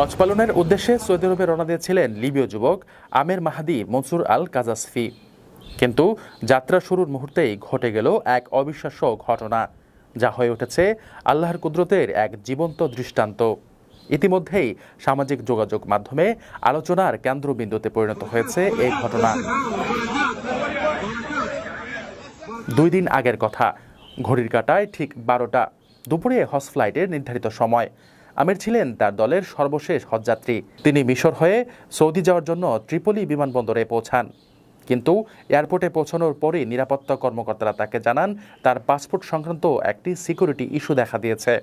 হজ পালনের উদ্দেশ্যে সৌদি আরবে রওনা দিয়েছিলেন লিবীয় যুবক আমের মাহাদি মনসুর আল কাজাসফি। কিন্তু যাত্রা শুরুর মুহূর্তেই ঘটে গেল এক অবিশ্বাস্য ঘটনা, যা হয়ে উঠেছে আল্লাহর কুদরতের এক জীবন্ত দৃষ্টান্ত। ইতিমধ্যেই সামাজিক যোগাযোগ মাধ্যমে আলোচনার কেন্দ্রবিন্দুতে পরিণত হয়েছে এই ঘটনা। 2 দিন আগের কথা, ঘড়ির কাঁটায় ঠিক 12টা, দুপুরে হজ ফ্লাইটের নির্ধারিত সময়। আমির ছিলেন তার দলের সর্বশেষ হজযাত্রী। তিনি মিশর হয়ে সৌদি যাওয়ার জন্য ত্রিপলি বিমানবন্দরে পৌঁছান। কিন্তু এয়ারপোর্টে পৌঁছানোর পরই নিরাপত্তা কর্মকর্তারা তাকে জানান তার পাসপোর্ট সংক্রান্ত একটি সিকিউরিটি ইস্যু দেখা দিয়েছে,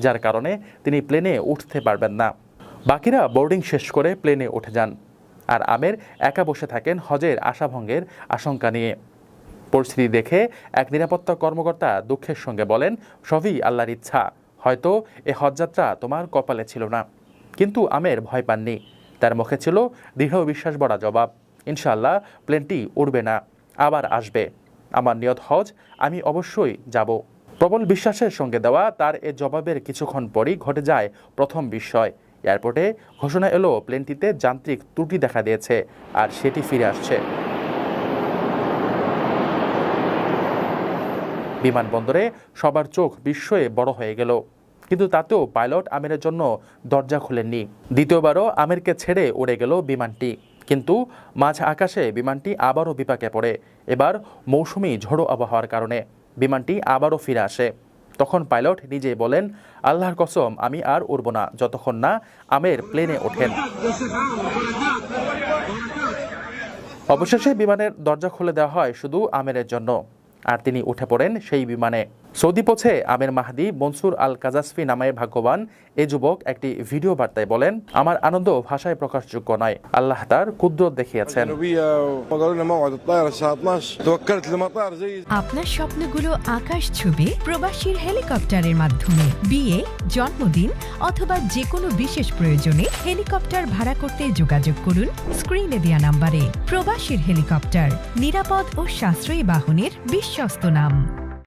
যার কারণে তিনি প্লেনে উঠতে পারবেন না। বাকিরা বোর্ডিং শেষ করে প্লেনে উঠে যান, আর আমের একা বসে থাকেন হজের আশাভঙ্গের আশঙ্কা নিয়ে। পরিস্থিতি দেখে এক নিরাপত্তা কর্মকর্তা দুঃখের সঙ্গে বলেন, সবই আল্লাহর ইচ্ছা, হয়তো এ হজযাত্রা তোমার কপালে ছিল না। কিন্তু আমের ভয় পাননি, তার মুখে ছিল দৃঢ় বিশ্বাস ভরা জবাব, ইনশাআল্লাহ প্লেনটি উড়বে না, আবার আসবে। আমার নিয়ত হজ, আমি অবশ্যই যাব। প্রবল বিশ্বাসের সঙ্গে দেওয়া তার এ জবাবের কিছুক্ষণ পরই ঘটে যায় প্রথম বিস্ময়। এয়ারপোর্টে ঘোষণা এলো প্লেনটিতে যান্ত্রিক ত্রুটি দেখা দিয়েছে আর সেটি ফিরে আসছে। বিমানবন্দরে সবার চোখ বিস্ময়ে বড় হয়ে গেল, কিন্তু তাতেও পাইলট আমিরের জন্য দরজা খুলেননি। দ্বিতীয়বারও আমিরকে ছেড়ে উড়ে গেল বিমানটি, কিন্তু মাঝ আকাশে বিমানটি আবারও বিপাকে পড়ে। এবার মৌসুমি ঝোড়ো আবহাওয়ার কারণে বিমানটি আবারও ফিরে আসে। তখন পাইলট নিজেই বলেন, আল্লাহর কসম, আমি আর উড়ব না যতক্ষণ না আমের প্লেনে ওঠেন। অবশেষে বিমানের দরজা খুলে দেওয়া হয় শুধু আমেরের জন্য, আর তিনি উঠে পড়েন সেই বিমানে। সৌদি পৌঁছে আমের মাহাদি মনসুর আল কাজাসফি নামে ভাগ্যবান এ যুবক একটি ভিডিও বার্তায় বলেন, আমার আনন্দ ভাষায় প্রকাশযোগ্য নয়, আল্লাহ তার কুদরত দেখিয়েছেন। আপনার স্বপ্নগুলো আকাশ ছুবে প্রবাসীর হেলিকপ্টারের মাধ্যমে। বিয়ে, জন্মদিন অথবা যে কোনো বিশেষ প্রয়োজনে হেলিকপ্টার ভাড়া করতে যোগাযোগ করুন স্ক্রিনে দেয়া নাম্বারে। প্রবাসীর হেলিকপ্টার, নিরাপদ ও সাশ্রয়ী বাহনের বিশ্বস্ত নাম।